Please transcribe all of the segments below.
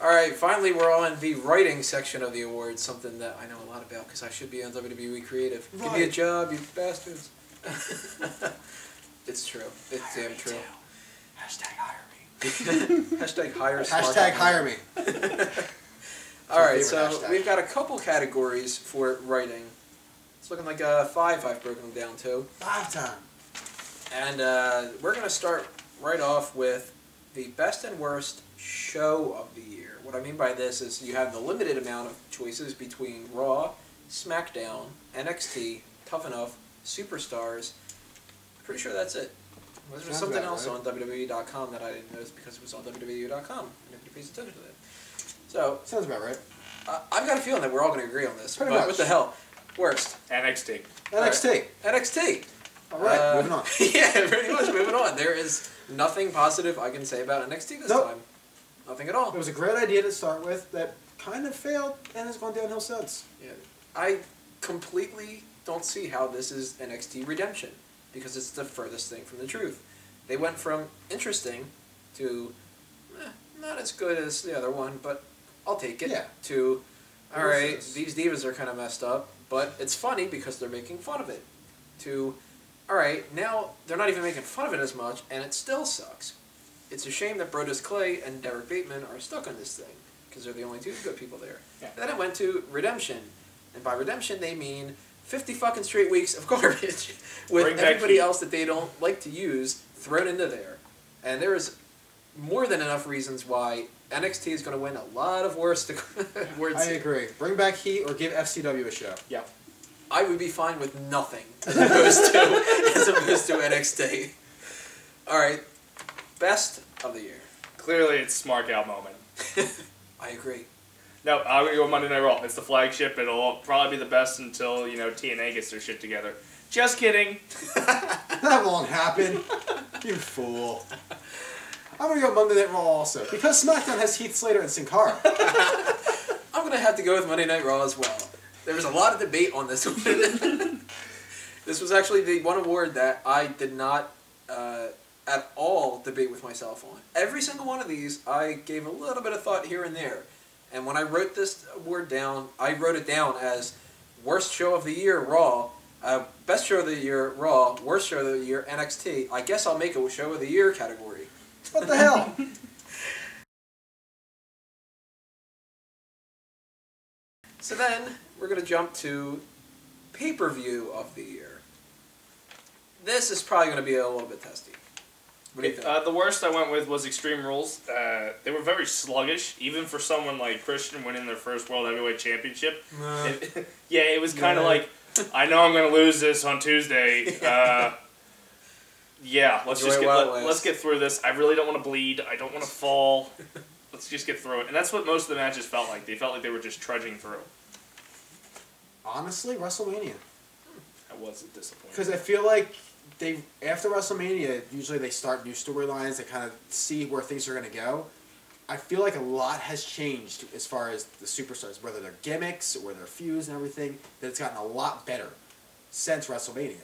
Alright, finally we're on the writing section of the awards, something that I know a lot about because I should be on WWE Creative. Right. Give me a job, you bastards. It's true. It's damn true. Hashtag hire me. Hashtag hire Hashtag hire me. Alright, so we've got a couple categories for writing. It's looking like 5 I've broken them down to. 5 times. And we're going to start right off with the best and worst show of the year. What I mean by this is you have the limited amount of choices between Raw, SmackDown, NXT, Tough Enough, Superstars. Pretty sure that's it. Was there something else on WWE.com that I didn't notice because it was on WWE.com? Nobody pays attention to that. So sounds about right. I've got a feeling that we're all going to agree on this. Pretty much. What the hell? Worst. NXT. NXT. NXT. All right, moving on. Yeah, pretty much moving on. There is nothing positive I can say about NXT this time. Nothing at all. It was a great idea to start with that kind of failed and has gone downhill since. Yeah, I completely don't see how this is NXT Redemption because it's the furthest thing from the truth. They went from interesting to not as good as the other one, but I'll take it. Yeah. To alright, these divas are kind of messed up, but it's funny because they're making fun of it. To alright, now they're not even making fun of it as much, and it still sucks. It's a shame that Brodus Clay and Derek Bateman are stuck on this thing, because they're the only two good people there. Yeah. Then it went to Redemption, and by Redemption they mean 50 fucking straight weeks of garbage with everybody else that they don't like to use thrown into there. And there is more than enough reasons why NXT is going to win a lot of worst awards. I agree. Bring back Heat or give FCW a show. Yeah. I would be fine with nothing as opposed to NXT. Alright, best of the year. Clearly it's Smark out moment. I agree. No, I'm going to go Monday Night Raw. It's the flagship. It'll probably be the best until, TNA gets their shit together. Just kidding. That won't happen. You fool. I'm going to go Monday Night Raw also. Because SmackDown has Heath Slater and Sin Cara. I'm going to have to go with Monday Night Raw as well. There was a lot of debate on this one. This was actually the one award that I did not at all debate with myself on. Every single one of these, I gave a little bit of thought here and there. And when I wrote this award down, I wrote it down as worst show of the year, Raw. Best show of the year, Raw. Worst show of the year, NXT. I guess I'll make a show of the year category. What the hell? So then, we're going to jump to pay-per-view of the year. This is probably going to be a little bit testy. What do you think? The worst I went with was Extreme Rules. They were very sluggish, even for someone like Christian winning their first World Heavyweight Championship. It was kind of like, I know I'm going to lose this on Tuesday. Let's get through this. I really don't want to bleed. I don't want to fall. Let's just get through it. And that's what most of the matches felt like. They felt like they were just trudging through. Honestly, WrestleMania. That was a disappointment. Because I feel like after WrestleMania, usually they start new storylines. They kind of see where things are going to go. I feel like a lot has changed as far as the superstars, whether they're gimmicks or their feuds and everything, that it's gotten a lot better since WrestleMania.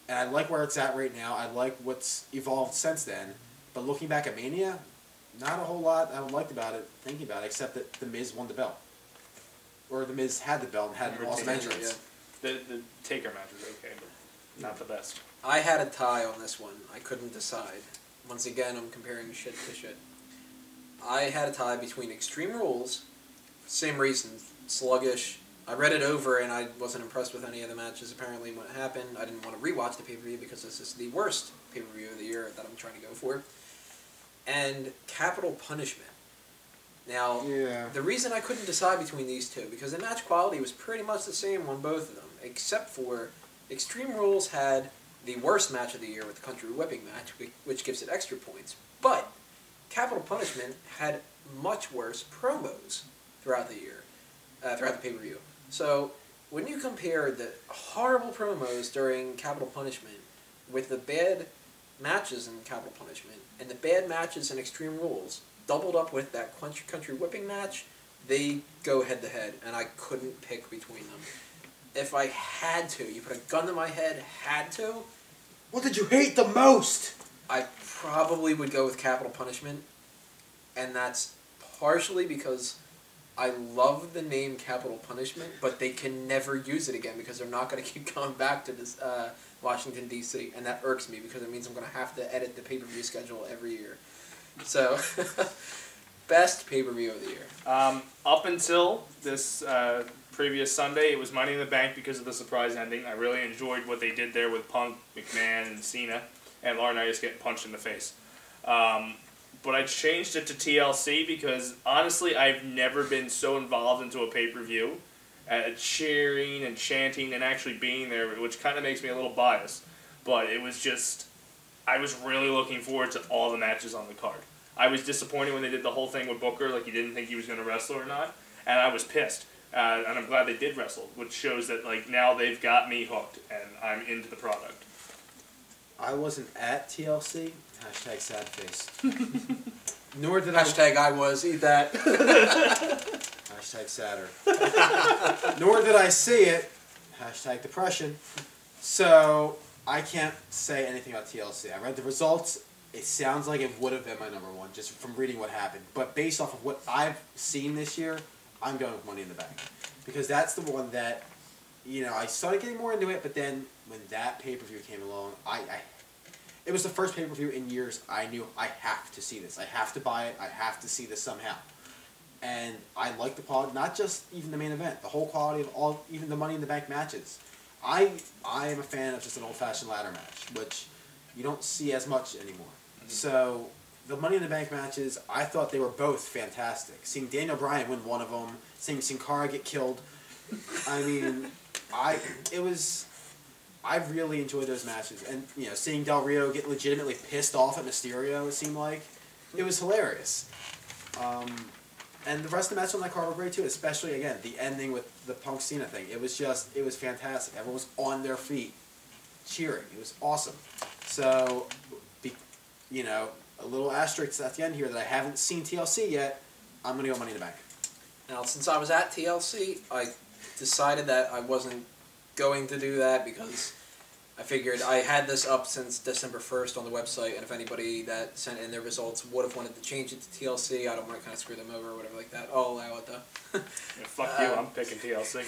And I like where it's at right now. I like what's evolved since then. But looking back at Mania, not a whole lot I liked about it, thinking about it, except that The Miz won the belt. Or The Miz had the belt and had an awesome entrance. The Taker match was okay, but not the best. I had a tie on this one. I couldn't decide. Once again, I'm comparing shit to shit. I had a tie between Extreme Rules, same reason, sluggish. I read it over and I wasn't impressed with any of the matches apparently when it happened. I didn't want to rewatch the pay-per-view because this is the worst pay-per-view of the year that I'm trying to go for. And Capital Punishment. Now, the reason I couldn't decide between these two, because the match quality was pretty much the same on both of them, except for Extreme Rules had the worst match of the year with the Country Whipping match, which gives it extra points. But Capital Punishment had much worse promos throughout the year, throughout the pay-per-view. So when you compare the horrible promos during Capital Punishment with the bad matches in Capital Punishment and the bad matches in Extreme Rules, doubled up with that Country Whipping match, they go head-to-head, and I couldn't pick between them. If I had to, you put a gun to my head, had to... What did you hate the most? I probably would go with Capital Punishment, and that's partially because I love the name Capital Punishment, but they can never use it again because they're not going to keep coming back to this Washington, D.C., and that irks me because it means I'm going to have to edit the pay-per-view schedule every year. So, best pay-per-view of the year. Up until this previous Sunday, it was Money in the Bank because of the surprise ending. I really enjoyed what they did there with Punk, McMahon, and Cena, and Laurinaitis getting punched in the face. But I changed it to TLC because, honestly, I've never been so involved into a pay-per-view, cheering and chanting and actually being there, which kind of makes me a little biased. But it was just, I was really looking forward to all the matches on the card. I was disappointed when they did the whole thing with Booker, like he didn't think he was going to wrestle or not, and I was pissed. And I'm glad they did wrestle, which shows that like now they've got me hooked, and I'm into the product. I wasn't at TLC. Hashtag sad face. Nor did Hashtag I was, eat that. Hashtag sadder. Nor did I see it. Hashtag depression. So, I can't say anything about TLC. I read the results. It sounds like it would have been my number one, just from reading what happened. But based off of what I've seen this year, I'm going with Money in the Bank. Because that's the one that, you know, I started getting more into it, but then when that pay-per-view came along, it was the first pay-per-view in years I knew I have to see this. I have to buy it. I have to see this somehow. And I like the quality, not just even the main event, the whole quality of all, even the Money in the Bank matches. I am a fan of just an old-fashioned ladder match, which you don't see as much anymore. Mm-hmm. So the Money in the Bank matches, I thought they were both fantastic. Seeing Daniel Bryan win one of them, seeing Sin Cara get killed, I mean, I really enjoyed those matches. And, you know, seeing Del Rio get legitimately pissed off at Mysterio, it seemed like, it was hilarious. And the rest of the matches on that card were great too, especially, again, the ending with the Punk Cena thing. It was fantastic. Everyone was on their feet cheering. It was awesome. So, you know, a little asterisk at the end here that I haven't seen TLC yet, I'm going to go Money in the Bank. Now, since I was at TLC, I decided that I wasn't going to do that because I figured I had this up since December 1st on the website, and if anybody that sent in their results would have wanted to change it to TLC, I don't want to kind of screw them over or whatever like that. I'll allow it, though. Yeah, fuck you, I'm picking TLC.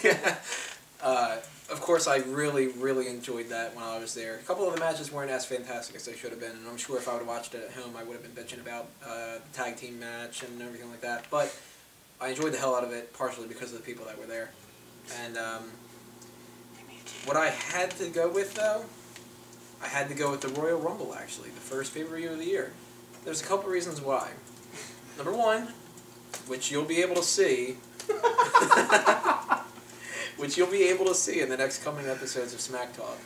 Of course, I really, really enjoyed that when I was there. A couple of the matches weren't as fantastic as they should have been, and I'm sure if I would have watched it at home, I would have been bitching about the tag team match and everything like that. But I enjoyed the hell out of it, partially because of the people that were there. And what I had to go with, though, I had to go with the Royal Rumble, actually, the first pay-per-view of the year. There's a couple reasons why. Number one, which you'll be able to see, in the next coming episodes of Smack Talk.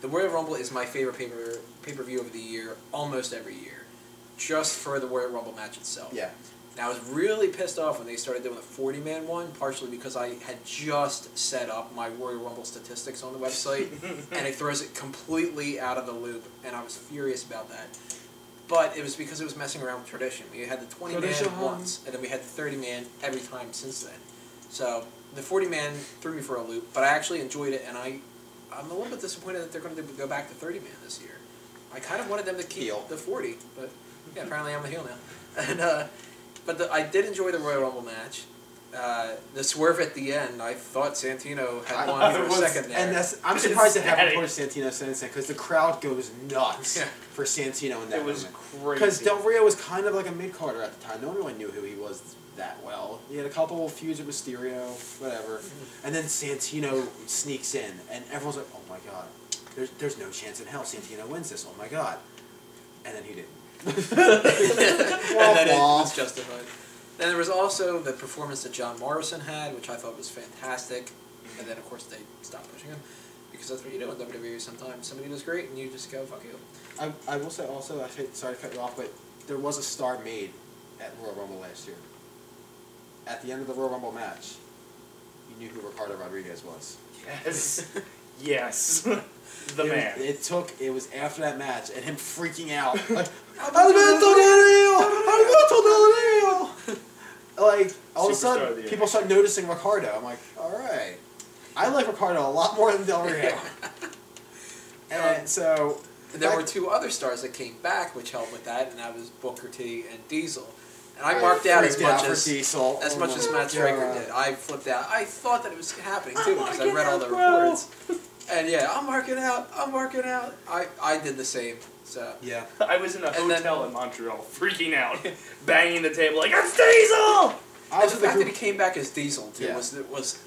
The Royal Rumble is my favorite pay-per-view of the year, almost every year, just for the Royal Rumble match itself. Yeah. Now, I was really pissed off when they started doing the 40-man one, partially because I had just set up my Royal Rumble statistics on the website, and it throws it completely out of the loop, and I was furious about that. But it was because it was messing around with tradition. We had the 20-man once, and then we had the 30-man every time since then. So the 40-man threw me for a loop, but I actually enjoyed it, and I'm a little bit disappointed that they're going to go back to 30-man this year. I kind of wanted them to keep the 40, but yeah, apparently I'm the heel now. And but I did enjoy the Royal Rumble match. The swerve at the end, I thought Santino had won for a second there. And I'm surprised it happened before Santino said anything, because the crowd goes nuts for Santino in that moment. It was crazy. Because Del Rio was kind of like a mid-carder at the time. No one really knew who he was that well. He had a couple of feuds with Mysterio, whatever. And then Santino sneaks in, and everyone's like, oh my god, there's no chance in hell Santino wins this, oh my god. And then he didn't. And then it was justified. Then there was also the performance that John Morrison had, which I thought was fantastic. And then, of course, they stopped pushing him. Because that's what you do in WWE sometimes. Somebody does great, and you just go, fuck you. I will say also, sorry to cut you off, but there was a star made at Royal Rumble last year. At the end of the Royal Rumble match, you knew who Ricardo Rodriguez was. Yes. Yes. The man. It was after that match, and him freaking out. Like, like, all of a sudden, people start noticing Ricardo. I'm like, alright. I like Ricardo a lot more than Del Rio. And so... And there were two other stars that came back, which helped with that, and that was Booker T and Diesel. And I marked out as freaked much out as for Diesel. as Oh much my as Matt Striker God. did. I flipped out. I thought that it was happening too because I marking read all out, the bro. reports. And yeah, I'm marking out. I'm marking out. I did the same. So Yeah. I was in a And then- hotel in Montreal, freaking out, banging the table like, "It's Diesel!" I and was the with the fact that group. he came back as Diesel too Yeah. was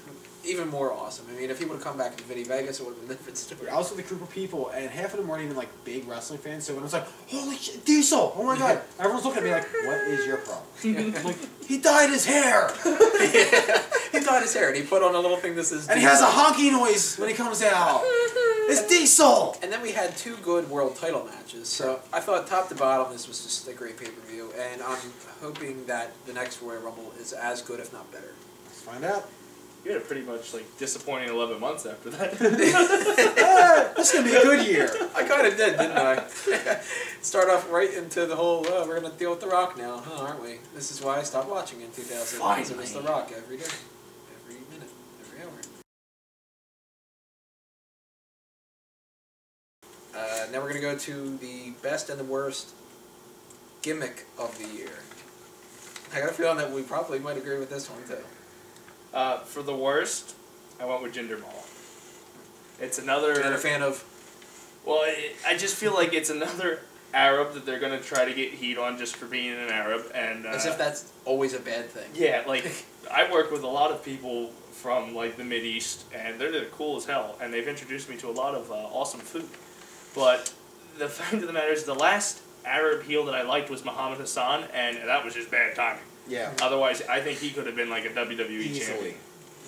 even more awesome. I mean, if he would have come back as Vinny Vegas, it would have been a different story. I was with a group of people, and half of them weren't even like big wrestling fans. So when I was like, "Holy shit, Diesel! Oh my god!" Everyone's looking at me like, "What is your problem?" I'm like, "He dyed his hair, Yeah. He dyed his hair and he put on a little thing that says and he has a honky noise when he comes out. It's Diesel." And then we had 2 good world title matches. So I thought top to bottom this was just a great pay-per-view. And I'm hoping that the next Royal Rumble is as good, if not better. Let's find out. You had a pretty much like disappointing 11 months after that. This is gonna be a good year. I kind of did, didn't I? Start off right into the whole, we're going to deal with The Rock now, huh, aren't we? This is why I stopped watching in 2000. Because it was The Rock every day, every minute, every hour. Now we're going to go to the best and the worst gimmick of the year. I got a feeling that we probably might agree with this one, too. For the worst, I went with Jinder Mahal. It's another... You're not a fan of... Well, I just feel like it's another Arab that they're going to try to get heat on just for being an Arab. And as if that's always a bad thing. yeah, like, I work with a lot of people from, like, the Mideast, and they're cool as hell, and they've introduced me to a lot of awesome food. But the fact of the matter is, the last Arab heel that I liked was Muhammad Hassan, and that was just bad timing. Yeah. Otherwise, I think he could have been, like, a WWE champion. Easily.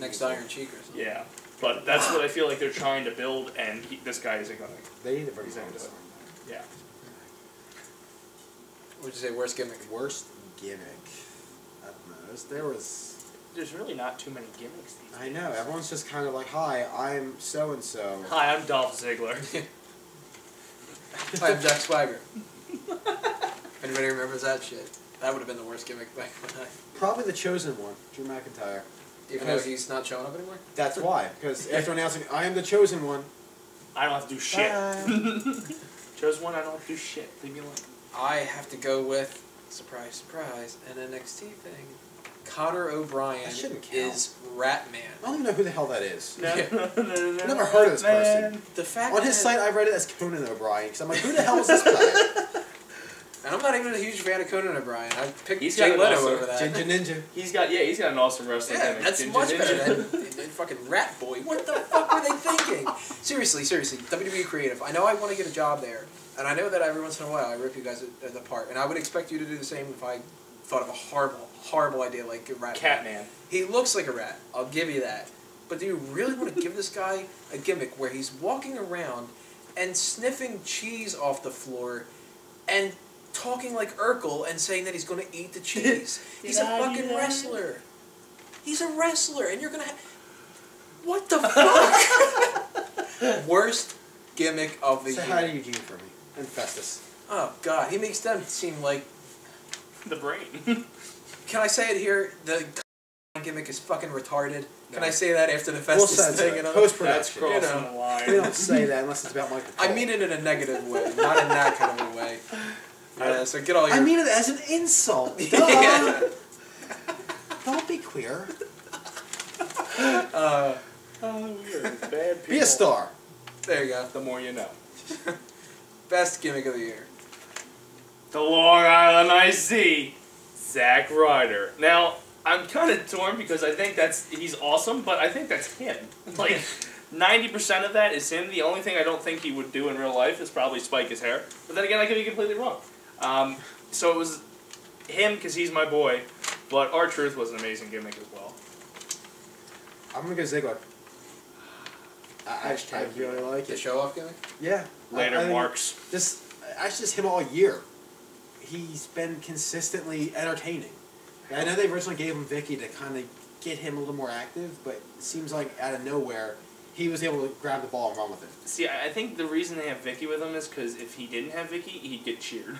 Next Iron Cheek or something. Yeah. But that's what I feel like they're trying to build, and this guy isn't going to... They need to bring He's him not gonna do it. Yeah. What would you say, worst gimmick? Worst gimmick. I don't know. There was. There's really not too many gimmicks these days. I know. Everyone's just kind of like, "Hi, I'm so and so." Hi, I'm Dolph Ziggler. I'm Jack Swagger. Anybody remembers that shit? That would have been the worst gimmick back when I... Probably the chosen one, Drew McIntyre. Even though he's not showing up anymore? That's why. Because after announcing, "I am the chosen one," I don't have to do shit. bye. Chose one, I don't have to do shit. Leave me alone. I have to go with, surprise, surprise, an NXT thing. Conor O'Brien That shouldn't count. is Ratman. I don't even know who the hell that is. No, I've never heard of this person. The fact On his that, site, I read it as Conan O'Brien. Because I'm like, who the hell is this guy? and I'm not even a huge fan of Conan O'Brien. I picked He's Jay got an Leno awesome- over that. Ginger Ninja. he's got an awesome wrestling Yeah, gimmick. that's Ginger much Ninja. better than fucking Rat Boy. What the fuck were they thinking? Seriously, WWE Creative. I know I want to get a job there, and I know that every once in a while I rip you guys apart, and I would expect you to do the same if I thought of a horrible idea like a Rat. Catman. He looks like a rat. I'll give you that. But do you really want to give this guy a gimmick where he's walking around and sniffing cheese off the floor and talking like Urkel and saying that he's going to eat the cheese? He's a fucking wrestler. He's a wrestler, and you're going to have... What the fuck? Worst gimmick of the Say year. hi to Eugene for me. And Festus. Oh, God. He makes them seem like... The brain. Can I say it here? The gimmick is fucking retarded. Can No. I say that after the We'll Festus censor thing? it. And all? Post That's production. crossing know. the line. We don't say that unless it's about Michael Cole. I mean it in a negative way, not in that kind of a way. So get all your... I mean it as an insult. Duh. Yeah. Don't be queer. Oh, we are bad people. Be a star. There you go. The more you know. Best gimmick of the year. The Long Island IC, Zack Ryder. Now, I'm kind of torn because I think he's awesome, but I think that's him. Like, 90% of that is him. The only thing I don't think he would do in real life is probably spike his hair. But then again, I could be completely wrong. So it was him because he's my boy, but R-Truth was an amazing gimmick as well. I'm gonna go Ziggler. I Hashtag really like The it. show-off gimmick? Yeah. Later, I think Marks. Actually, just him all year. He's been consistently entertaining. I know they originally gave him Vicky to kind of get him a little more active, but it seems like out of nowhere, he was able to grab the ball and run with it. See, I think the reason they have Vicky with him is because if he didn't have Vicky, he'd get cheered.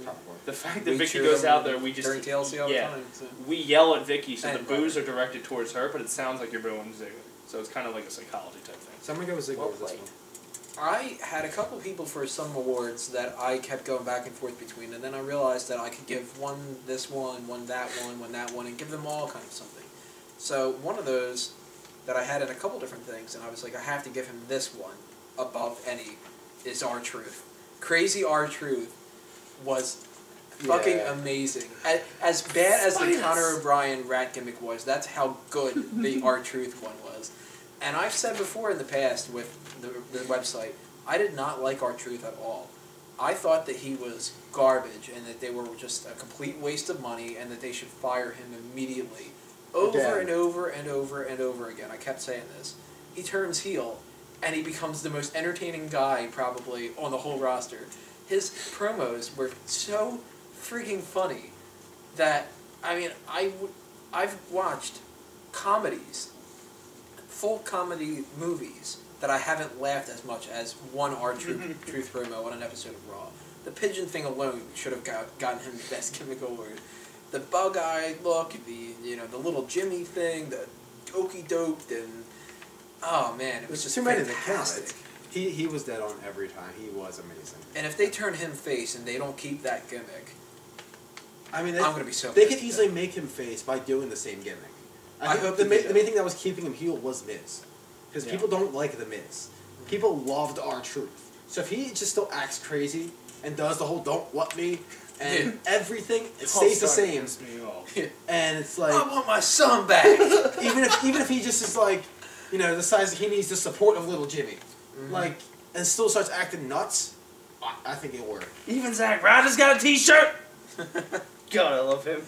Probably. The fact that We Vicky cheer goes them out there, we just... during TLC all the yeah. time. So. We yell at Vicky, so And the boos are directed towards her, but it sounds like you're booing Ziggler. So it's kind of like a psychology type thing. So I'm gonna go with Ziggler Well with this played. one. I had a couple people for some awards that I kept going back and forth between, and then I realized that I could give one this one that one that one, and give them all kind of something. So one of those that I had in a couple different things, and I was like, I have to give him this one above any, is R-Truth. Crazy R-Truth was fucking amazing. As bad as the Conor O'Brien rat gimmick was, that's how good the R-Truth one was. And I've said before in the past with the website, I did not like R-Truth at all. I thought that he was garbage and that they were just a complete waste of money and that they should fire him immediately. Over and over and over and over again. I kept saying this. He turns heel and he becomes the most entertaining guy probably on the whole roster. His promos were so freaking funny that, I mean, I've watched comedies, full comedy movies, that I haven't laughed as much as one R-Truth promo on an episode of Raw. The pigeon thing alone should have gotten him the best gimmick award. The bug-eye look, the little Jimmy thing, the okey doped, and oh man, it was just too many to count. He was dead on every time. He was amazing. And if they turn him face and they don't keep that gimmick, I mean, I'm gonna be so. They could easily make him face by doing the same gimmick. I hope the main thing that was keeping him heel was Miz, because people don't like the Miz. People loved R-Truth. So if he just still acts crazy and does the whole "don't what me" and everything, it stays the same. And it's like, I want my son back. even if he just is like, decides that he needs the support of little Jimmy, and still starts acting nuts, I think it'll work. Even Zack Ryder's got a T-shirt. God, I love him.